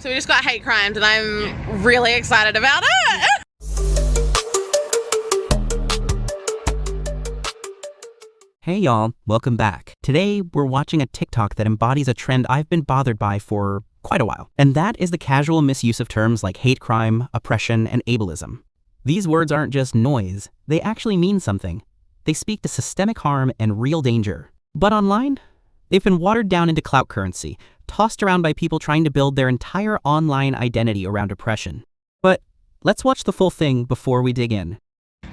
So we just got hate crimed and I'm really excited about it. Hey y'all, welcome back. Today, we're watching a TikTok that embodies a trend I've been bothered by for quite a while. And that is the casual misuse of terms like hate crime, oppression, and ableism. These words aren't just noise, they actually mean something. They speak to systemic harm and real danger. But online, they've been watered down into clout currency, tossed around by people trying to build their entire online identity around oppression. But let's watch the full thing before we dig in.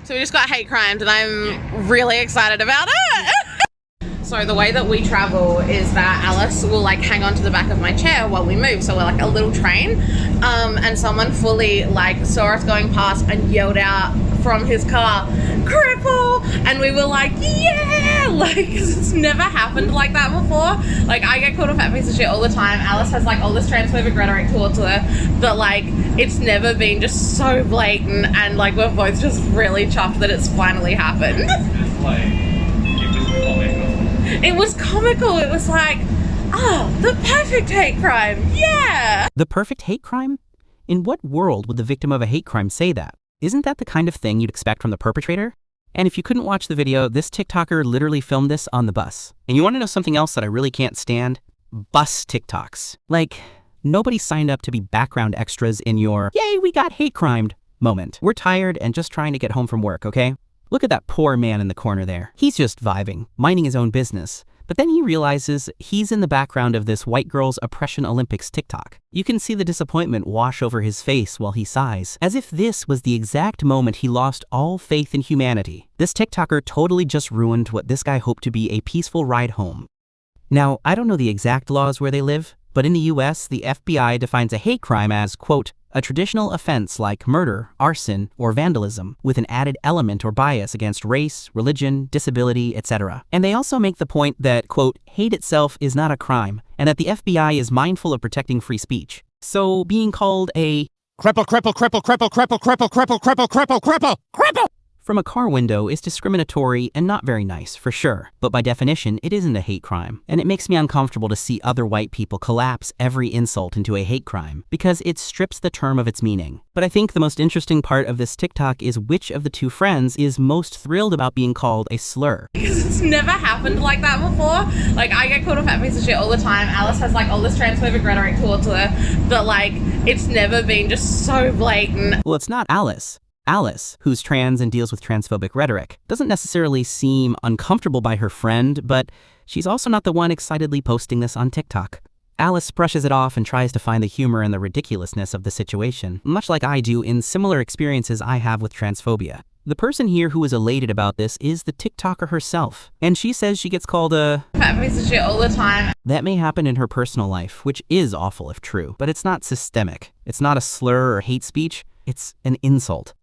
So we just got hate crimed and I'm really excited about it. So the way that we travel is that Alice will like hang on to the back of my chair while we move. So we're like a little train. And someone fully like saw us going past and yelled out from his car, "Cripple!" And we were like, yeah! Like, it's never happened like that before. Like, I get called a fat piece of shit all the time. Alice has like all this transphobic rhetoric towards her, but like, it's never been just so blatant, and like, we're both just really chuffed that it's finally happened. It was comical. It was like, oh, the perfect hate crime. Yeah! The perfect hate crime? In what world would the victim of a hate crime say that? Isn't that the kind of thing you'd expect from the perpetrator? And if you couldn't watch the video, this TikToker literally filmed this on the bus. And you want to know something else that I really can't stand? Bus TikToks. Like, nobody signed up to be background extras in your, yay, we got hate crimed moment. We're tired and just trying to get home from work, okay? Look at that poor man in the corner there. He's just vibing, minding his own business. But then he realizes he's in the background of this white girl's oppression Olympics TikTok. You can see the disappointment wash over his face while he sighs, as if this was the exact moment he lost all faith in humanity. This TikToker totally just ruined what this guy hoped to be a peaceful ride home. Now, I don't know the exact laws where they live, but in the US, the FBI defines a hate crime as, quote, a traditional offense like murder, arson, or vandalism, with an added element or bias against race, religion, disability, etc. And they also make the point that, quote, hate itself is not a crime, and that the FBI is mindful of protecting free speech. So being called a cripple from a car window is discriminatory and not very nice, for sure. But by definition, it isn't a hate crime. And it makes me uncomfortable to see other white people collapse every insult into a hate crime, because it strips the term of its meaning. But I think the most interesting part of this TikTok is which of the two friends is most thrilled about being called a slur. Because it's never happened like that before. Like, I get called a fat piece of shit all the time. Alice has like all this transphobic rhetoric towards her, but like, it's never been just so blatant. Well, it's not Alice. Alice, who's trans and deals with transphobic rhetoric, doesn't necessarily seem uncomfortable by her friend, but she's also not the one excitedly posting this on TikTok. Alice brushes it off and tries to find the humor in the ridiculousness of the situation, much like I do in similar experiences I have with transphobia. The person here who is elated about this is the TikToker herself, and she says she gets called a fat piece of shit all the time. That may happen in her personal life, which is awful if true, but it's not systemic. It's not a slur or hate speech, it's an insult.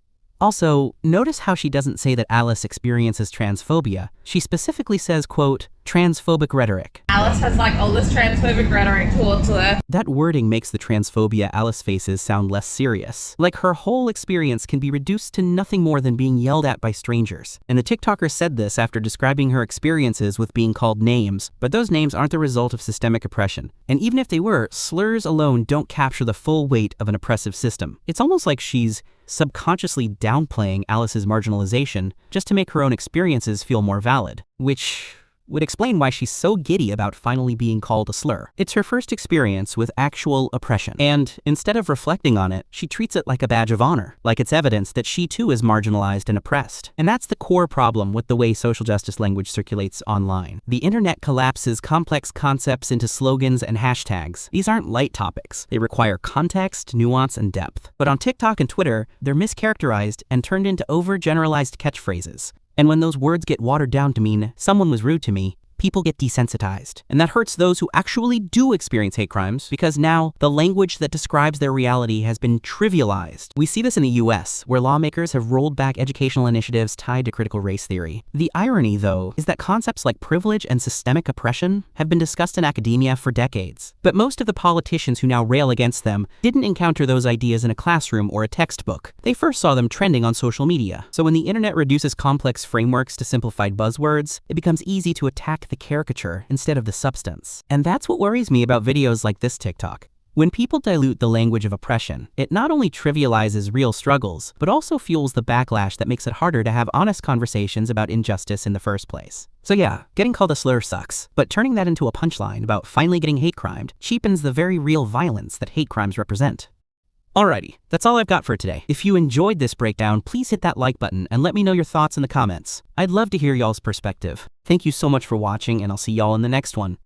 Also, notice how she doesn't say that Alice experiences transphobia. She specifically says, quote, transphobic rhetoric. Alice has like all this transphobic rhetoric towards her. That wording makes the transphobia Alice faces sound less serious. Like her whole experience can be reduced to nothing more than being yelled at by strangers. And the TikToker said this after describing her experiences with being called names, but those names aren't the result of systemic oppression. And even if they were, slurs alone don't capture the full weight of an oppressive system. It's almost like she's subconsciously downplaying Alice's marginalization just to make her own experiences feel more valid, which would explain why she's so giddy about finally being called a slur. It's her first experience with actual oppression, and instead of reflecting on it, she treats it like a badge of honor, like it's evidence that she too is marginalized and oppressed. And that's the core problem with the way social justice language circulates online. The internet collapses complex concepts into slogans and hashtags. These aren't light topics. They require context, nuance, and depth. But on TikTok and Twitter, they're mischaracterized and turned into overgeneralized catchphrases. And when those words get watered down to mean someone was rude to me, people get desensitized. And that hurts those who actually do experience hate crimes, because now the language that describes their reality has been trivialized. We see this in the US, where lawmakers have rolled back educational initiatives tied to critical race theory. The irony, though, is that concepts like privilege and systemic oppression have been discussed in academia for decades. But most of the politicians who now rail against them didn't encounter those ideas in a classroom or a textbook. They first saw them trending on social media. So when the internet reduces complex frameworks to simplified buzzwords, it becomes easy to attack the caricature instead of the substance. And that's what worries me about videos like this TikTok. When people dilute the language of oppression, it not only trivializes real struggles, but also fuels the backlash that makes it harder to have honest conversations about injustice in the first place. So yeah, getting called a slur sucks, but turning that into a punchline about finally getting hate crimed cheapens the very real violence that hate crimes represent. Alrighty, that's all I've got for today. If you enjoyed this breakdown, please hit that like button and let me know your thoughts in the comments. I'd love to hear y'all's perspective. Thank you so much for watching, and I'll see y'all in the next one.